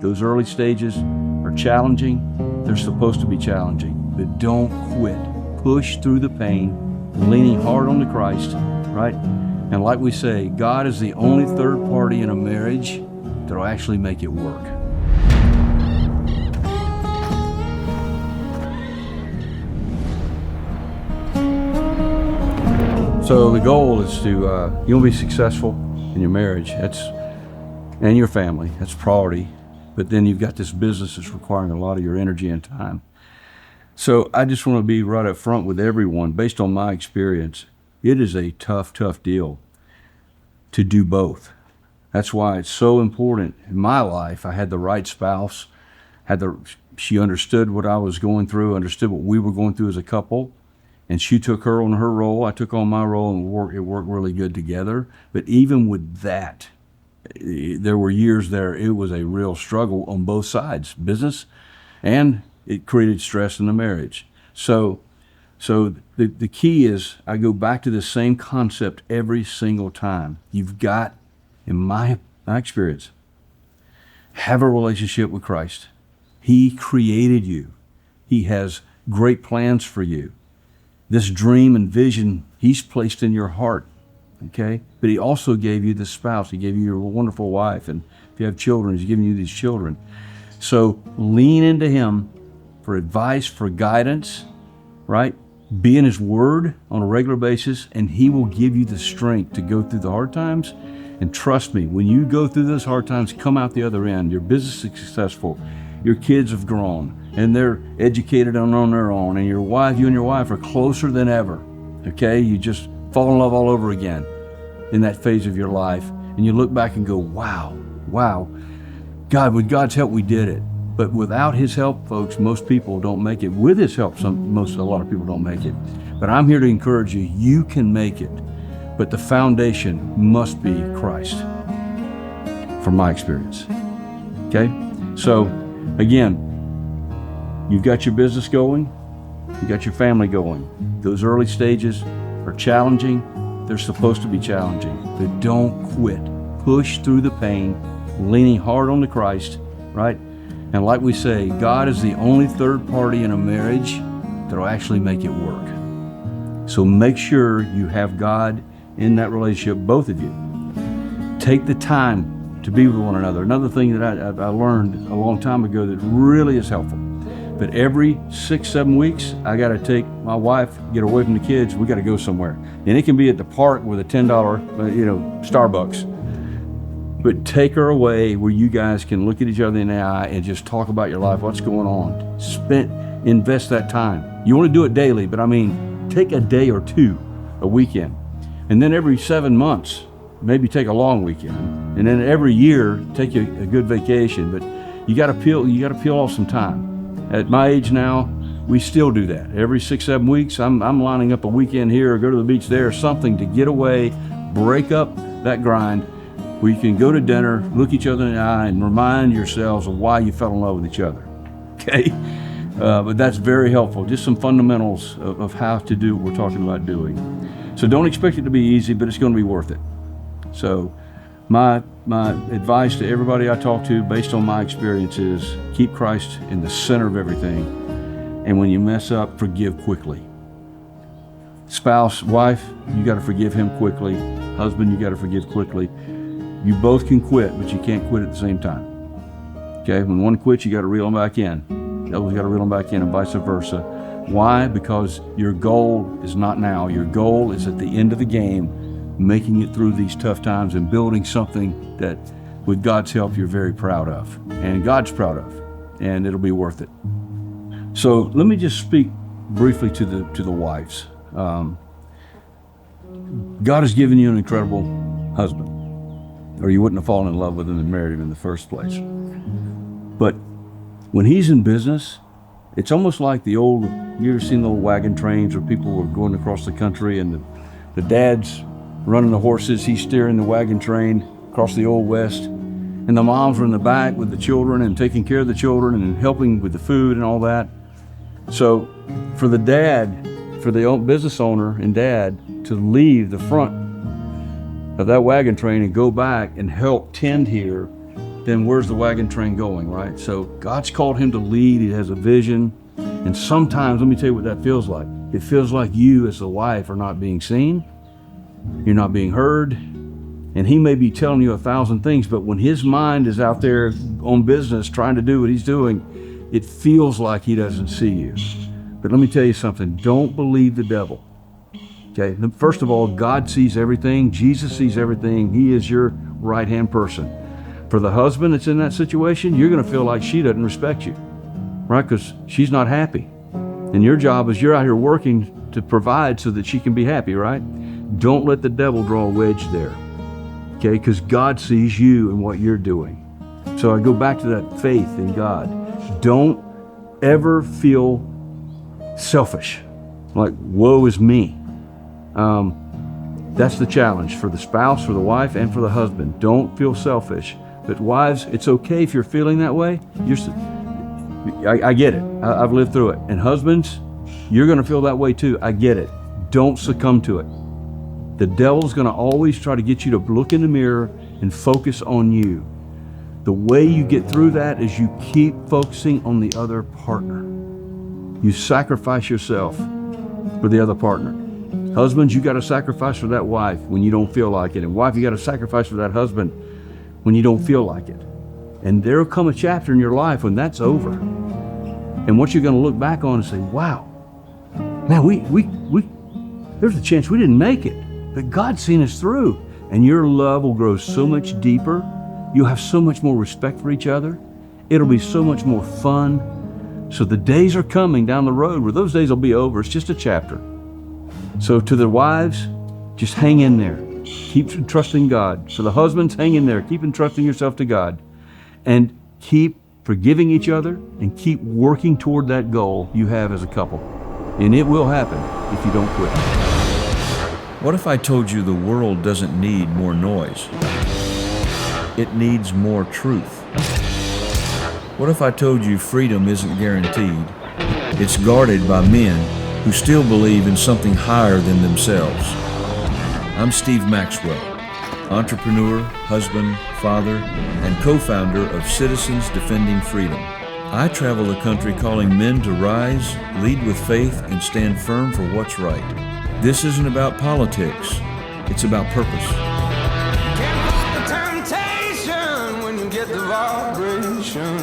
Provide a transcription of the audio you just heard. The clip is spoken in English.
Those early stages are challenging. They're supposed to be challenging, but don't quit. Push through the pain, leaning hard on the Christ, right? And like we say, God is the only third party in a marriage that'll actually make it work. So the goal is to, you want to be successful in your marriage, and your family, that's priority. But then you've got this business that's requiring a lot of your energy and time. So I just want to be right up front with everyone, based on my experience, it is a tough deal to do both. That's why it's so important. In my life, I had the right spouse, she understood what I was going through, understood what we were going through as a couple. And she took her on her role, I took on my role, and it worked really good together. But even with that, there were years there, it was a real struggle on both sides, business, and it created stress in the marriage. So the key is, I go back to the same concept every single time. You've got, in my experience, have a relationship with Christ. He created you. He has great plans for you. This dream and vision He's placed in your heart, okay? But He also gave you this spouse. He gave you your wonderful wife. And if you have children, He's giving you these children. So lean into Him for advice, for guidance, right? Be in His Word on a regular basis, and He will give you the strength to go through the hard times. And trust me, when you go through those hard times, come out the other end, your business is successful, your kids have grown, and they're educated on their own, and you and your wife are closer than ever, okay? You just fall in love all over again in that phase of your life, and you look back and go, wow, God, with God's help, we did it. But without His help, folks, most people don't make it. With His help, a lot of people don't make it. But I'm here to encourage you, you can make it. But the foundation must be Christ, from my experience, okay? So, again, you've got your business going, you've got your family going. Those early stages are challenging. They're supposed to be challenging, but don't quit. Push through the pain, leaning hard on the Christ, right? And like we say, God is the only third party in a marriage that'll actually make it work. So make sure you have God in that relationship, both of you. Take the time to be with one another. Another thing that I learned a long time ago that really is helpful. But every 6-7 weeks, I got to take my wife, get away from the kids. We got to go somewhere, and it can be at the park with a $10, Starbucks. But take her away where you guys can look at each other in the eye and just talk about your life, what's going on. Invest that time. You want to do it daily, but I mean, take a day or two, a weekend, and then every 7 months, maybe take a long weekend, and then every year take a good vacation. But you got to peel off some time. At my age now, we still do that. Every 6-7 weeks, I'm lining up a weekend here or go to the beach there, something to get away, break up that grind, where you can go to dinner, look each other in the eye, and remind yourselves of why you fell in love with each other, okay? But that's very helpful. Just some fundamentals of how to do what we're talking about doing. So don't expect it to be easy, but it's going to be worth it. So my advice to everybody I talk to, based on my experience, is keep Christ in the center of everything. And when you mess up, forgive quickly. Spouse, wife, you got to forgive him quickly. Husband, you got to forgive quickly. You both can quit, but you can't quit at the same time. Okay, when one quits, you got to reel them back in. The other's got to reel them back in, and vice versa. Why? Because your goal is not now. Your goal is at the end of the game, making it through these tough times and building something that, with God's help, you're very proud of, and God's proud of, and it'll be worth it. So let me just speak briefly to the wives. God has given you an incredible husband, or you wouldn't have fallen in love with him and married him in the first place. But when he's in business, it's almost like you ever seen the old wagon trains where people were going across the country, and the dad's running the horses, he's steering the wagon train across the old West, and the moms were in the back with the children and taking care of the children and helping with the food and all that. So for the business owner and dad to leave the front of that wagon train and go back and help tend here then where's the wagon train going, right? So God's called him to lead. He has a vision. And sometimes, let me tell you what that feels like. It feels like you as the wife are not being seen. You're not being heard. And he may be telling you 1,000 things, but when his mind is out there on business trying to do what he's doing, it feels like he doesn't see you. But let me tell you something. Don't believe the devil. Okay, first of all, God sees everything. Jesus sees everything. He is your right-hand person. For the husband that's in that situation, you're going to feel like she doesn't respect you, right? Because she's not happy. And your job is you're out here working to provide so that she can be happy, right? Don't let the devil draw a wedge there, okay? Because God sees you and what you're doing. So I go back to that faith in God. Don't ever feel selfish, like woe is me. That's the challenge for the spouse, for the wife, and for the husband. Don't feel selfish. But wives, it's okay if you're feeling that way. I get it. I've lived through it. And husbands, you're going to feel that way too. I get it. Don't succumb to it. The devil's going to always try to get you to look in the mirror and focus on you. The way you get through that is you keep focusing on the other partner. You sacrifice yourself for the other partner. Husbands, you got to sacrifice for that wife when you don't feel like it. And wife, you got to sacrifice for that husband when you don't feel like it. And there'll come a chapter in your life when that's over. And what you're going to look back on and say, wow, man, there's a chance we didn't make it, but God's seen us through. And your love will grow so much deeper. You'll have so much more respect for each other. It'll be so much more fun. So the days are coming down the road where those days will be over. It's just a chapter. So to the wives, just hang in there. Keep trusting God. For the husbands, hang in there. Keep entrusting yourself to God. And keep forgiving each other and keep working toward that goal you have as a couple. And it will happen if you don't quit. What if I told you the world doesn't need more noise? It needs more truth. What if I told you freedom isn't guaranteed? It's guarded by men who still believe in something higher than themselves. I'm Steve Maxwell, entrepreneur, husband, father, and co-founder of Citizens Defending Freedom. I travel the country calling men to rise, lead with faith, and stand firm for what's right. This isn't about politics, it's about purpose. Can't fight the temptation when you get the vibration.